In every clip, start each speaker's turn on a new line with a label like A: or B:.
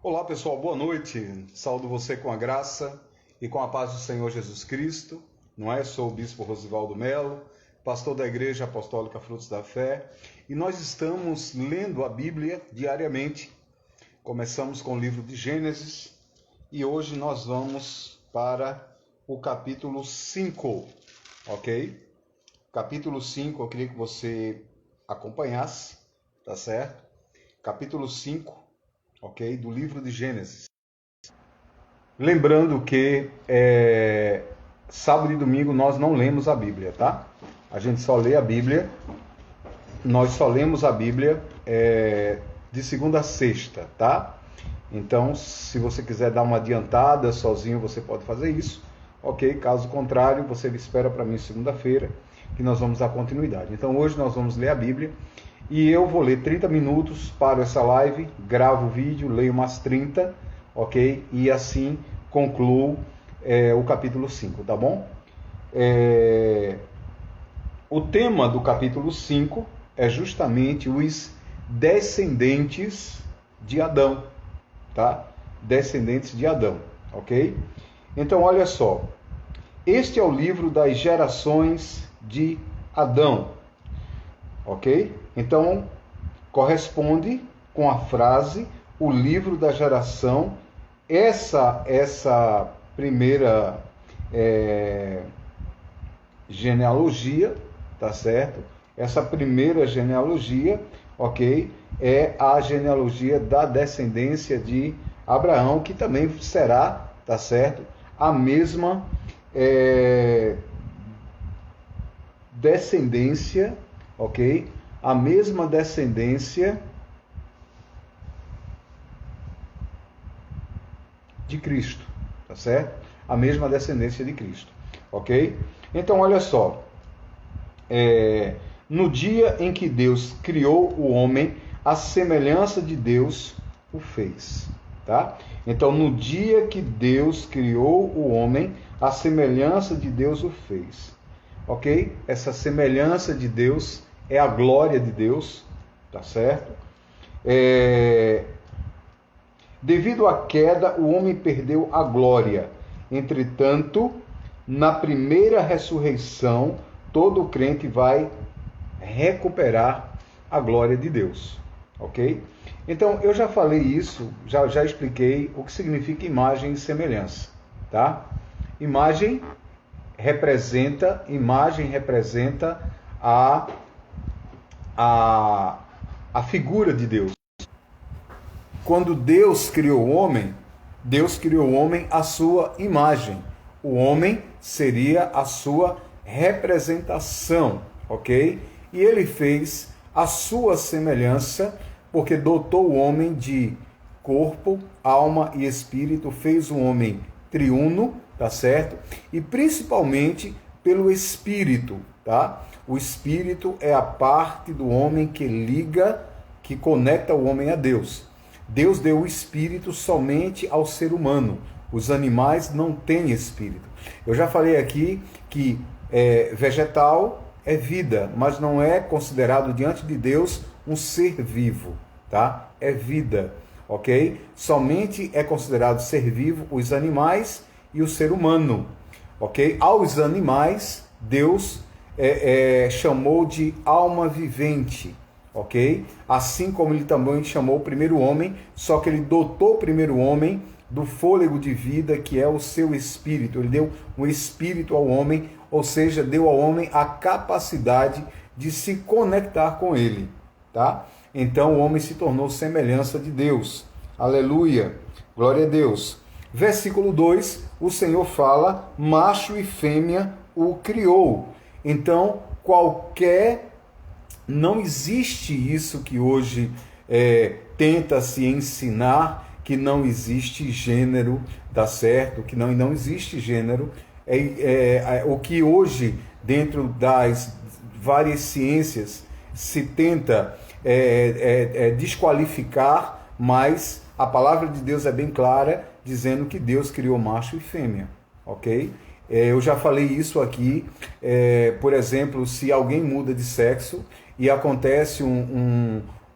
A: Olá pessoal, boa noite. Saúdo você com a graça e com a paz do Senhor Jesus Cristo. Não é? Sou o Bispo Rosivaldo Melo, pastor da Igreja Apostólica Frutos da Fé, e nós estamos lendo a Bíblia diariamente. Começamos com o livro de Gênesis e hoje nós vamos para o capítulo 5, ok? Capítulo 5, eu queria que você acompanhasse, tá certo? Capítulo 5, ok? Do livro de Gênesis. Lembrando que sábado e domingo nós não lemos a Bíblia, tá? A gente só lê a Bíblia, nós só lemos a Bíblia de segunda a sexta, tá? Então, se você quiser dar uma adiantada sozinho, você pode fazer isso, ok? Caso contrário, você espera para mim segunda-feira, que nós vamos dar continuidade. Então, hoje nós vamos ler a Bíblia e eu vou ler 30 minutos para essa live, gravo o vídeo, leio umas 30, ok? E assim concluo o capítulo 5, tá bom? O tema do capítulo 5 é justamente os descendentes de Adão, tá? Descendentes de Adão, ok? Então, olha só. Este é o livro das gerações de Adão, ok? Então, corresponde com a frase, o livro da geração. Essa primeira genealogia, tá certo? Essa primeira genealogia, ok? É a genealogia da descendência de Abraão, que também será, tá certo? A mesma descendência, ok? A mesma descendência de Cristo, tá certo? A mesma descendência de Cristo, ok? Então, olha só. No dia em que Deus criou o homem, a semelhança de Deus o fez, tá? Então, no dia que Deus criou o homem, a semelhança de Deus o fez, ok? Essa semelhança de Deus é a glória de Deus, tá certo? Devido à queda, o homem perdeu a glória. Entretanto, na primeira ressurreição, todo crente vai recuperar a glória de Deus, ok? Então, eu já falei isso, já expliquei o que significa imagem e semelhança, tá? Imagem representa a figura de Deus. Quando Deus criou o homem à sua imagem. O homem seria a sua representação, ok? E ele fez a sua semelhança, porque dotou o homem de corpo, alma e espírito, fez o homem triuno, tá certo? E principalmente pelo espírito, tá? O espírito é a parte do homem que liga, que conecta o homem a Deus. Deus deu o espírito somente ao ser humano. Os animais não têm espírito. Eu já falei aqui que vegetal é vida, mas não é considerado diante de Deus um ser vivo, tá? É vida, ok? Somente é considerado ser vivo os animais e o ser humano, ok? Aos animais, Deus chamou de alma vivente, ok? Assim como ele também chamou o primeiro homem, só que ele dotou o primeiro homem do fôlego de vida, que é o seu espírito. Ele deu um espírito ao homem, ou seja, deu ao homem a capacidade de se conectar com ele, tá? Então o homem se tornou semelhança de Deus. Aleluia! Glória a Deus. Versículo 2, o Senhor fala, macho e fêmea o criou. Então, não existe isso que hoje tenta se ensinar, que não existe gênero, tá certo? Que não existe gênero. O que hoje, dentro das várias ciências, se tenta desqualificar, mas a palavra de Deus é bem clara, dizendo que Deus criou macho e fêmea, ok? Eu já falei isso aqui, por exemplo, se alguém muda de sexo e acontece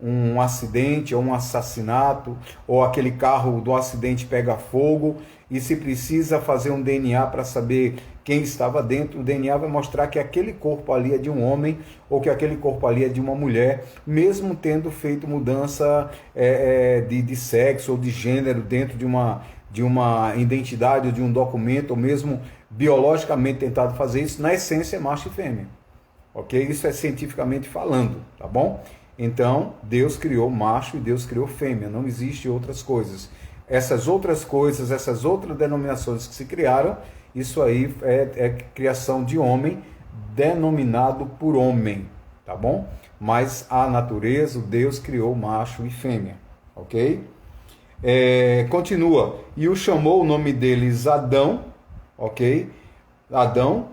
A: um acidente ou um assassinato, ou aquele carro do acidente pega fogo, e se precisa fazer um DNA para saber quem estava dentro, o DNA vai mostrar que aquele corpo ali é de um homem, ou que aquele corpo ali é de uma mulher, mesmo tendo feito mudança de sexo ou de gênero dentro de uma identidade ou de um documento, ou mesmo biologicamente tentado fazer isso, na essência é macho e fêmea. Ok? Isso é cientificamente falando, tá bom? Então, Deus criou macho e Deus criou fêmea, não existe outras coisas. Essas outras coisas, essas outras denominações que se criaram, isso aí é criação de homem, denominado por homem, tá bom? Mas a natureza, Deus criou macho e fêmea, ok? Continua, e o chamou o nome deles Adão, ok? Adão,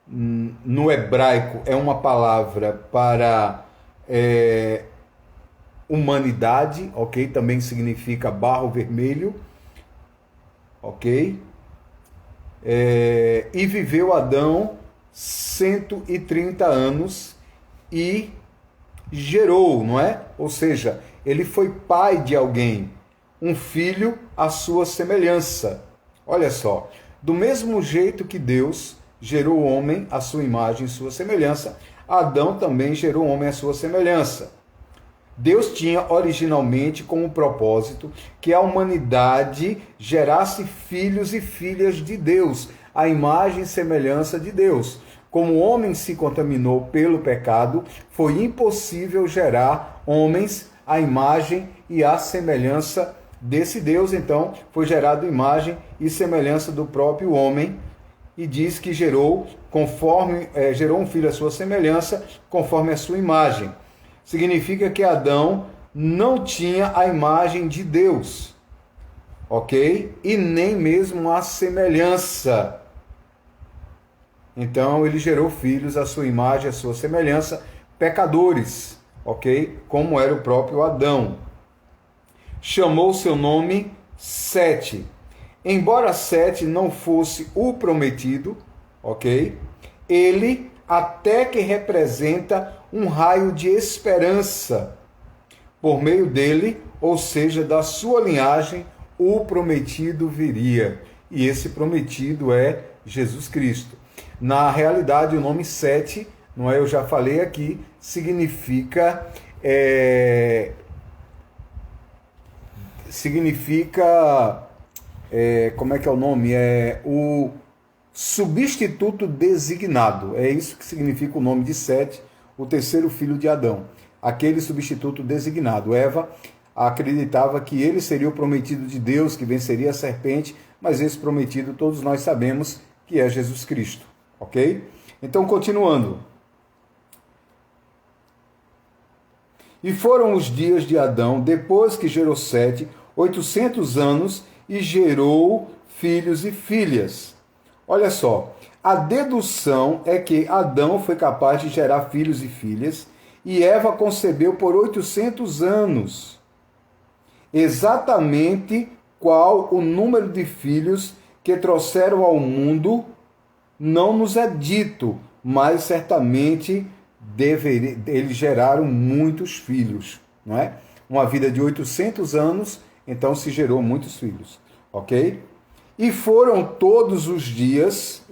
A: no hebraico é uma palavra para humanidade, ok? Também significa barro vermelho, ok? E viveu Adão 130 anos e gerou, não é? Ou seja, ele foi pai de alguém, um filho à sua semelhança. Olha só, do mesmo jeito que Deus gerou o homem à sua imagem e sua semelhança, Adão também gerou o homem à sua semelhança. Deus tinha originalmente como propósito que a humanidade gerasse filhos e filhas de Deus, à imagem e semelhança de Deus. Como o homem se contaminou pelo pecado, foi impossível gerar homens à imagem e à semelhança desse Deus. Então, foi gerado imagem e semelhança do próprio homem, e diz que gerou um filho à sua semelhança, conforme a sua imagem. Significa que Adão não tinha a imagem de Deus, ok? E nem mesmo a semelhança. Então ele gerou filhos à sua imagem, à sua semelhança, pecadores, ok? Como era o próprio Adão. Chamou seu nome Sete. Embora Sete não fosse o prometido, ok? Ele até que representa um raio de esperança. Por meio dele, ou seja, da sua linhagem, o prometido viria. E esse prometido é Jesus Cristo. Na realidade, o nome Sete, não é? Eu já falei aqui, significa como é que é o nome? O substituto designado. É isso que significa o nome de Sete, o terceiro filho de Adão. Aquele substituto designado. Eva acreditava que ele seria o prometido de Deus, que venceria a serpente, mas esse prometido todos nós sabemos que é Jesus Cristo. Ok? Então, continuando. E foram os dias de Adão, depois que gerou Sete, 800 anos, e gerou filhos e filhas. Olha só, a dedução é que Adão foi capaz de gerar filhos e filhas, e Eva concebeu por 800 anos. Exatamente qual o número de filhos que trouxeram ao mundo não nos é dito, mas certamente eles geraram muitos filhos, não é? Uma vida de 800 anos, então se gerou muitos filhos, ok? E foram todos os dias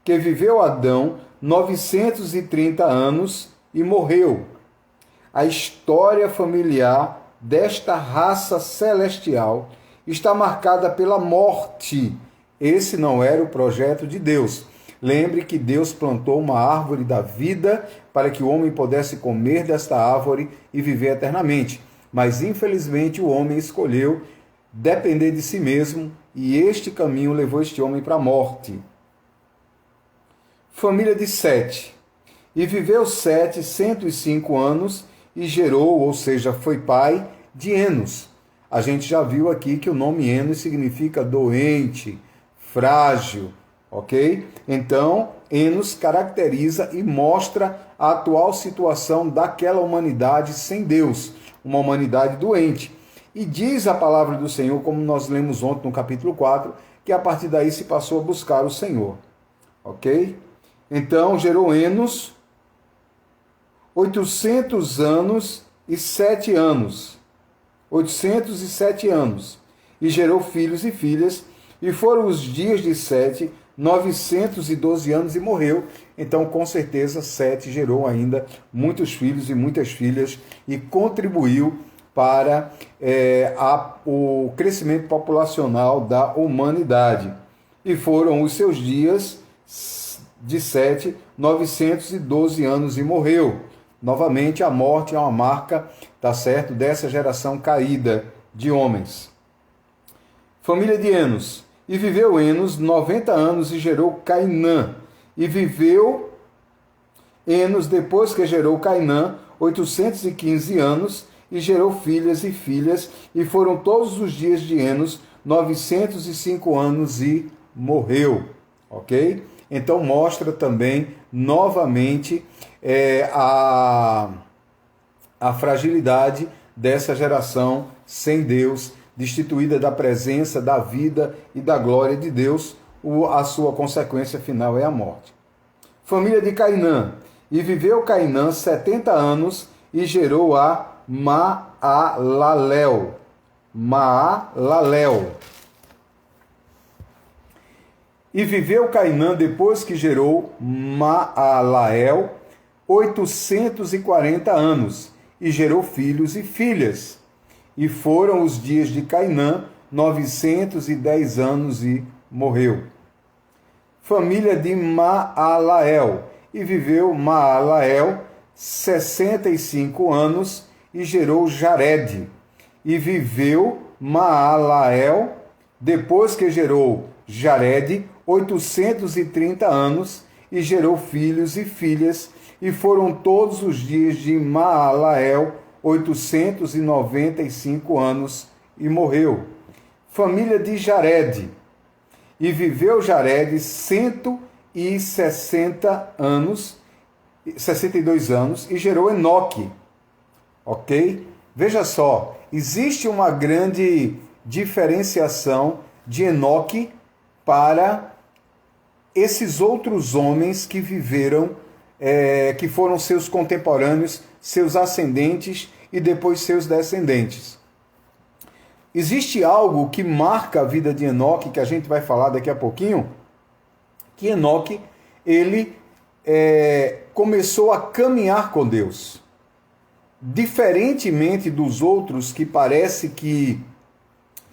A: que viveu Adão 930 anos e morreu. A história familiar desta raça celestial está marcada pela morte. Esse não era o projeto de Deus. Lembre que Deus plantou uma árvore da vida para que o homem pudesse comer desta árvore e viver eternamente. Mas, infelizmente, o homem escolheu depender de si mesmo e este caminho levou este homem para a morte. Família de Sete. E viveu Sete 105 anos e gerou, ou seja, foi pai de Enos. A gente já viu aqui que o nome Enos significa doente, frágil, ok? Então, Enos caracteriza e mostra a atual situação daquela humanidade sem Deus, uma humanidade doente. E diz a palavra do Senhor, como nós lemos ontem no capítulo 4, que a partir daí se passou a buscar o Senhor, ok? Então, gerou Enos, 807 anos. 807 anos. E gerou filhos e filhas, e foram os dias de Sete 912 anos e morreu. Então, com certeza, Sete gerou ainda muitos filhos e muitas filhas e contribuiu para o crescimento populacional da humanidade. E foram os seus dias de Sete 912 anos e morreu. Novamente, a morte é uma marca, tá certo, dessa geração caída de homens. Família de Enos. E viveu Enos 90 anos e gerou Cainã. E viveu Enos, depois que gerou Cainã, 815 anos, e gerou filhas e filhas, e foram todos os dias de Enos 905 anos e morreu. Ok? Então mostra também, novamente, a fragilidade dessa geração sem Deus, destituída da presença, da vida e da glória de Deus. A sua consequência final é a morte. Família de Cainã. E viveu Cainã 70 anos e gerou a Maalalel. Maalalel. E viveu Cainã, depois que gerou Maalael, 840 anos, e gerou filhos e filhas. E foram os dias de Cainã 910 anos e morreu. Família de Maalael. E viveu Maalael 65 anos e gerou Jared. E viveu Maalael, depois que gerou Jared, 830 anos e gerou filhos e filhas. E foram todos os dias de Maalael 895 anos e morreu. Família de Jared. E viveu Jared 62 anos e gerou Enoque. Ok? Veja só, existe uma grande diferenciação de Enoque para esses outros homens que viveram, que foram seus contemporâneos, seus ascendentes e depois seus descendentes. Existe algo que marca a vida de Enoque, que a gente vai falar daqui a pouquinho, que Enoque, ele começou a caminhar com Deus. Diferentemente dos outros que parece que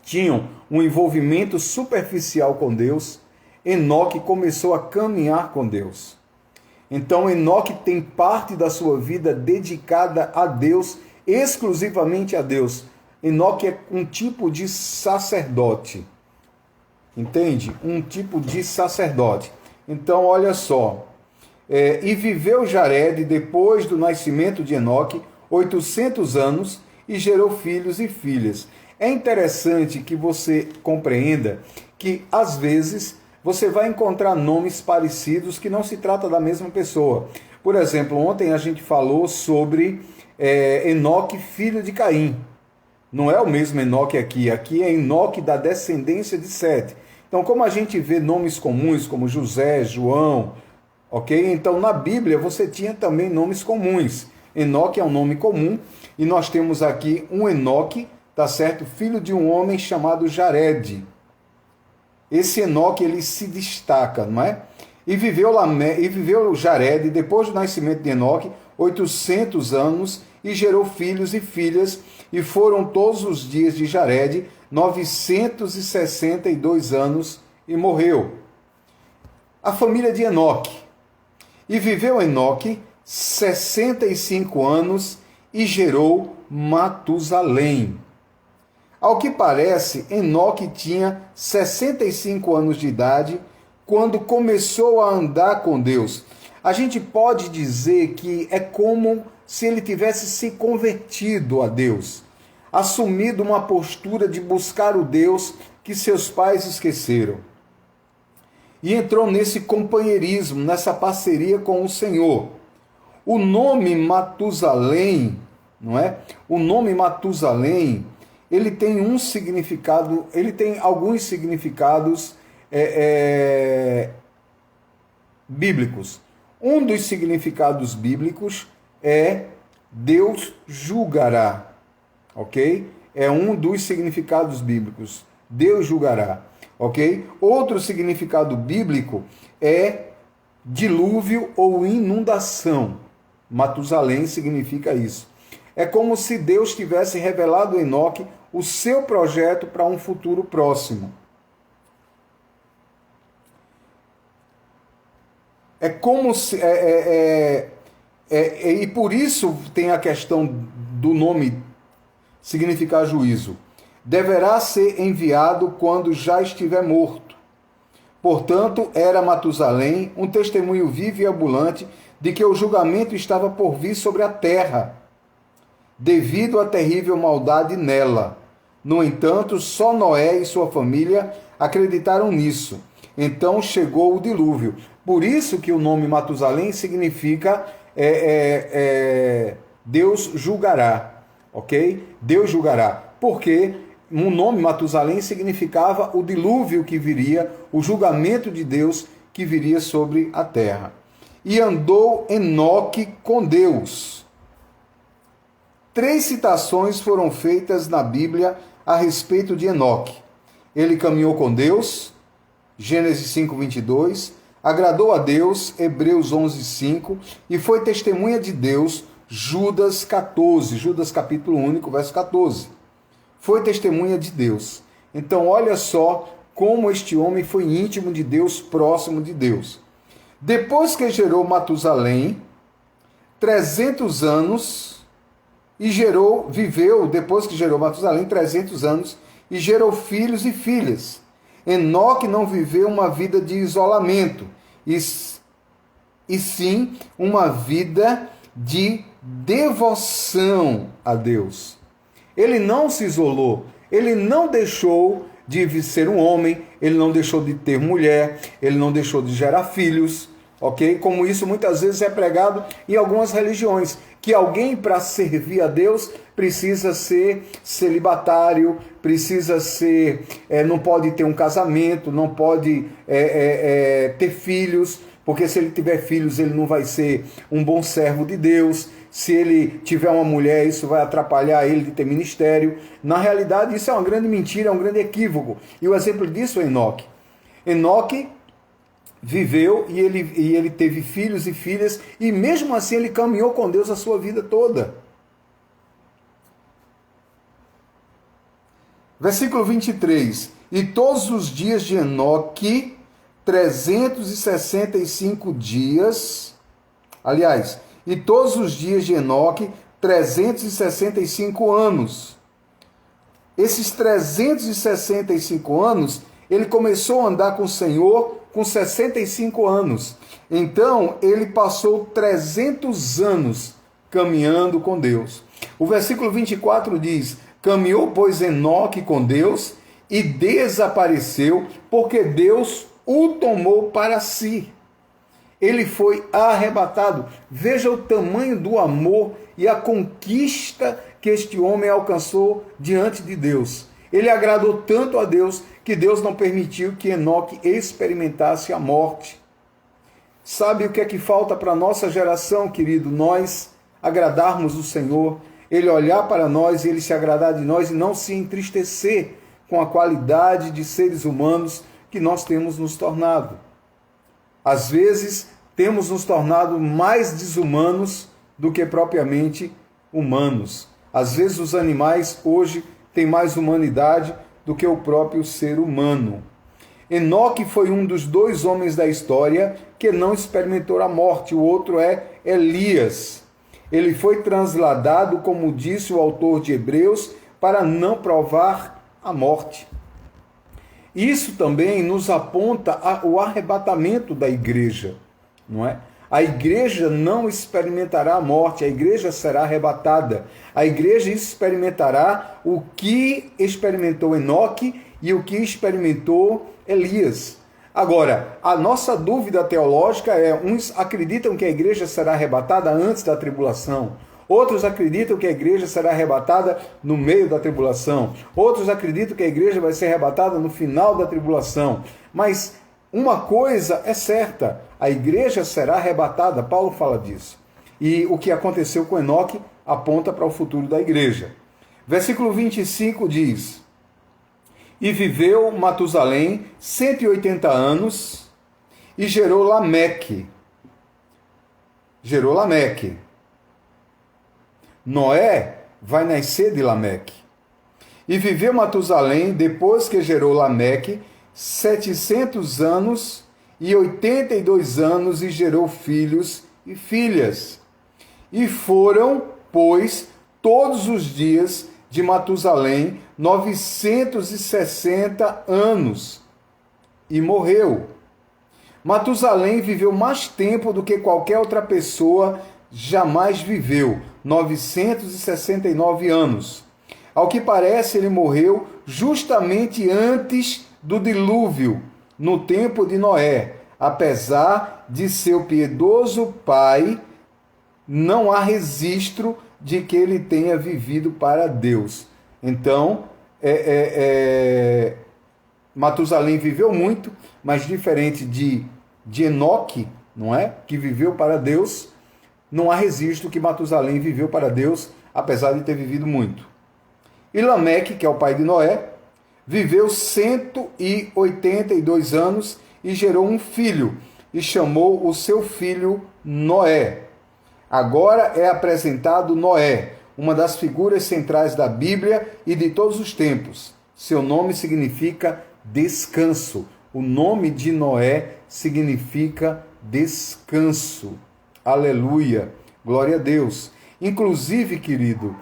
A: tinham um envolvimento superficial com Deus, Enoque começou a caminhar com Deus. Então Enoque tem parte da sua vida dedicada a Deus, exclusivamente a Deus. Enoque é um tipo de sacerdote. Entende? Um tipo de sacerdote. Então, olha só. E viveu Jared, depois do nascimento de Enoque, 800 anos e gerou filhos e filhas. É interessante que você compreenda que, às vezes, você vai encontrar nomes parecidos que não se trata da mesma pessoa. Por exemplo, ontem a gente falou sobre Enoque, filho de Caim. Não é o mesmo Enoque aqui. Aqui é Enoque da descendência de Sete. Então, como a gente vê nomes comuns como José, João, ok? Então, na Bíblia você tinha também nomes comuns. Enoque é um nome comum e nós temos aqui um Enoque, tá certo? Filho de um homem chamado Jared. Esse Enoque, ele se destaca, não é? E viveu Jared, depois do nascimento de Enoque, 800 anos e gerou filhos e filhas, e foram todos os dias de Jared 962 anos e morreu. A família de Enoque. E viveu Enoque 65 anos e gerou Matusalém. Ao que parece, Enoque tinha 65 anos de idade quando começou a andar com Deus. A gente pode dizer que é como se ele tivesse se convertido a Deus, assumido uma postura de buscar o Deus que seus pais esqueceram. E entrou nesse companheirismo, nessa parceria com o Senhor. O nome Matusalém, não é? O nome Matusalém, ele tem um significado, ele tem alguns significados bíblicos. Um dos significados bíblicos é Deus julgará, ok? É um dos significados bíblicos. Deus julgará, ok? Outro significado bíblico é dilúvio ou inundação. Matusalém significa isso. É como se Deus tivesse revelado a Enoque o seu projeto para um futuro próximo. É como se... e por isso tem a questão do nome significar juízo. Deverá ser enviado quando já estiver morto. Portanto, era Matusalém um testemunho vivo e ambulante de que o julgamento estava por vir sobre a terra, devido à terrível maldade nela. No entanto, só Noé e sua família acreditaram nisso. Então chegou o dilúvio. Por isso que o nome Matusalém significa Deus julgará, ok? Deus julgará. Porque o nome Matusalém significava o dilúvio que viria, o julgamento de Deus que viria sobre a terra. E andou Enoque com Deus. 3 citações foram feitas na Bíblia a respeito de Enoque. Ele caminhou com Deus, Gênesis 5:22, agradou a Deus, Hebreus 11:5, e foi testemunha de Deus, Judas 14, Judas capítulo único, verso 14. Foi testemunha de Deus. Então olha só como este homem foi íntimo de Deus, próximo de Deus. Depois que gerou Matusalém, 300 anos, depois que gerou Matusalém, 300 anos, e gerou filhos e filhas. Enoque não viveu uma vida de isolamento, e sim uma vida de devoção a Deus. Ele não se isolou, ele não deixou de ser um homem, ele não deixou de ter mulher, ele não deixou de gerar filhos, ok? Como isso muitas vezes é pregado em algumas religiões, que alguém para servir a Deus precisa ser celibatário, precisa ser, não pode ter um casamento, não pode ter filhos, porque se ele tiver filhos ele não vai ser um bom servo de Deus. Se ele tiver uma mulher, isso vai atrapalhar ele de ter ministério. Na realidade, isso é uma grande mentira, é um grande equívoco. E o exemplo disso é Enoque. Enoque viveu e ele teve filhos e filhas, e mesmo assim ele caminhou com Deus a sua vida toda. Versículo 23. E todos os dias de Enoque, 365 dias, aliás, e todos os dias de Enoque, 365 anos. Esses 365 anos, ele começou a andar com o Senhor com 65 anos. Então, ele passou 300 anos caminhando com Deus. O versículo 24 diz: caminhou, pois, Enoque com Deus e desapareceu, porque Deus o tomou para si. Ele foi arrebatado. Veja o tamanho do amor e a conquista que este homem alcançou diante de Deus. Ele agradou tanto a Deus que Deus não permitiu que Enoque experimentasse a morte. Sabe o que é que falta para a nossa geração, querido? Nós agradarmos o Senhor, Ele olhar para nós e Ele se agradar de nós e não se entristecer com a qualidade de seres humanos que nós temos nos tornado. Às vezes, temos nos tornado mais desumanos do que propriamente humanos. Às vezes, os animais hoje têm mais humanidade do que o próprio ser humano. Enoque foi um dos 2 homens da história que não experimentou a morte. O outro é Elias. Ele foi transladado, como disse o autor de Hebreus, para não provar a morte. Isso também nos aponta o arrebatamento da igreja, não é? A igreja não experimentará a morte, a igreja será arrebatada. A igreja experimentará o que experimentou Enoque e o que experimentou Elias. Agora, a nossa dúvida teológica é: uns acreditam que a igreja será arrebatada antes da tribulação. Outros acreditam que a igreja será arrebatada no meio da tribulação. Outros acreditam que a igreja vai ser arrebatada no final da tribulação. Mas uma coisa é certa: a igreja será arrebatada. Paulo fala disso. E o que aconteceu com Enoque aponta para o futuro da igreja. Versículo 25 diz: E viveu Matusalém 180 anos e gerou Lameque. Gerou Lameque. Noé vai nascer de Lameque. E viveu Matusalém, depois que gerou Lameque, 700 anos e 82 anos, e gerou filhos e filhas. E foram, pois, todos os dias de Matusalém 960 anos, e morreu. Matusalém viveu mais tempo do que qualquer outra pessoa jamais viveu, 969 anos. Ao que parece, ele morreu justamente antes do dilúvio, no tempo de Noé. Apesar de seu piedoso pai, não há registro de que ele tenha vivido para Deus. Então, Matusalém viveu muito, mas diferente de Enoque, não é? Que viveu para Deus, não há registro que Matusalém viveu para Deus, apesar de ter vivido muito. E Lameque, que é o pai de Noé, viveu 182 anos e gerou um filho, e chamou o seu filho Noé. Agora é apresentado Noé, uma das figuras centrais da Bíblia e de todos os tempos. Seu nome significa descanso. O nome de Noé significa descanso. Aleluia. Glória a Deus. Inclusive, querido,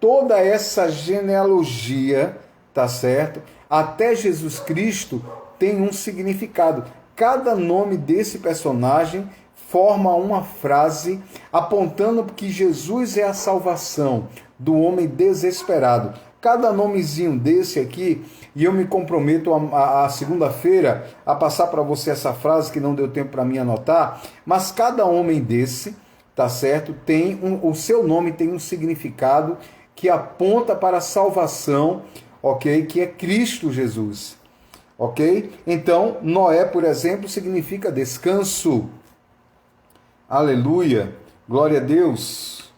A: toda essa genealogia, tá certo? Até Jesus Cristo tem um significado. Cada nome desse personagem forma uma frase apontando que Jesus é a salvação do homem desesperado. Cada nomezinho desse aqui, e eu me comprometo a segunda-feira a passar para você essa frase que não deu tempo para mim anotar, mas cada homem desse, tá certo? O seu nome tem um significado que aponta para a salvação, ok? Que é Cristo Jesus, ok? Então, Noé, por exemplo, significa descanso. Aleluia, glória a Deus.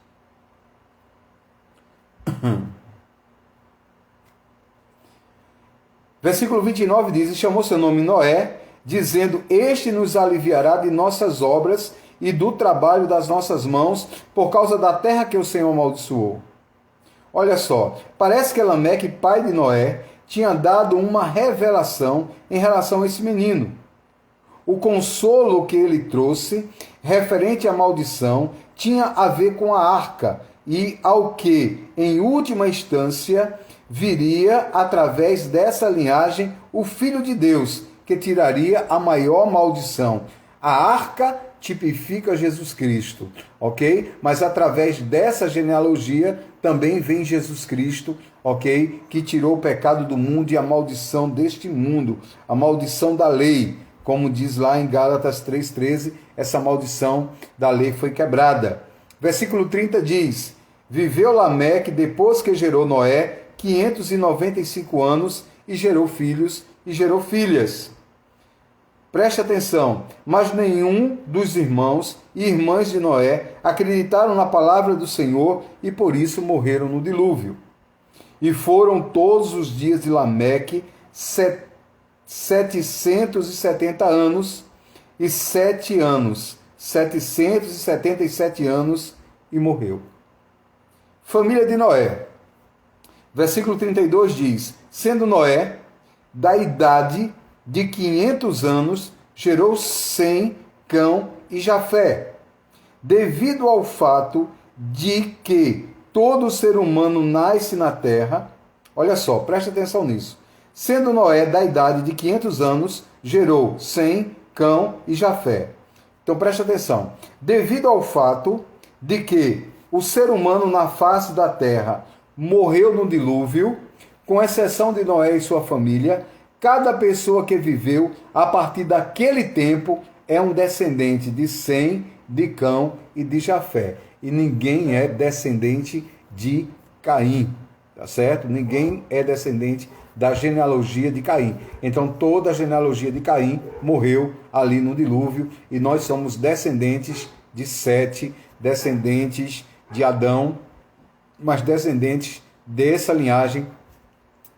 A: Versículo 29 diz: E chamou seu nome Noé, dizendo: Este nos aliviará de nossas obras e do trabalho das nossas mãos, por causa da terra que o Senhor amaldiçoou. Olha só, parece que Lameque, pai de Noé, tinha dado uma revelação em relação a esse menino. O consolo que ele trouxe, referente à maldição, tinha a ver com a arca e ao que, em última instância, viria através dessa linhagem o Filho de Deus, que tiraria a maior maldição. A arca tipifica Jesus Cristo, ok? Mas através dessa genealogia também vem Jesus Cristo, ok? Que tirou o pecado do mundo e a maldição deste mundo, a maldição da lei. Como diz lá em Gálatas 3,13, essa maldição da lei foi quebrada. Versículo 30 diz: Viveu Lameque, depois que gerou Noé, 595 anos, e gerou filhos e gerou filhas. Preste atenção, mas nenhum dos irmãos e irmãs de Noé acreditaram na palavra do Senhor e por isso morreram no dilúvio. E foram todos os dias de Lameque 770 anos e 7 anos, 777 anos, e morreu. Família de Noé. Versículo 32 diz: Sendo Noé da idade de 500 anos, gerou Sem, Cão e Jafé. Devido ao fato de que todo ser humano nasce na terra, olha só, presta atenção nisso. Sendo Noé da idade de 500 anos, gerou Sem, Cão e Jafé. Então presta atenção. Devido ao fato de que o ser humano na face da terra morreu no dilúvio, com exceção de Noé e sua família, cada pessoa que viveu a partir daquele tempo é um descendente de Sem, de Cão e de Jafé. E ninguém é descendente de Caim, tá certo? Ninguém é descendente da genealogia de Caim. Então toda a genealogia de Caim morreu ali no dilúvio e nós somos descendentes de Sete, descendentes de Adão, mas descendentes dessa linhagem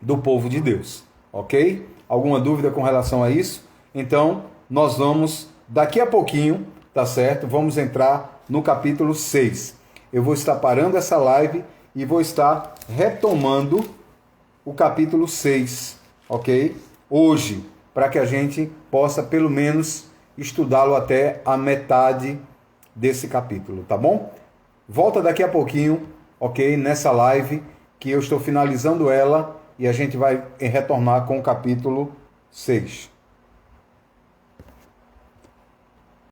A: do povo de Deus, ok? Alguma dúvida com relação a isso? Então, nós vamos, daqui a pouquinho, tá certo? Vamos entrar no capítulo 6. Eu vou estar parando essa live e vou estar retomando o capítulo 6, ok? Hoje, para que a gente possa, pelo menos, estudá-lo até a metade desse capítulo, tá bom? Volta daqui a pouquinho, ok? Nessa live, que eu estou finalizando ela e a gente vai retornar com o capítulo 6.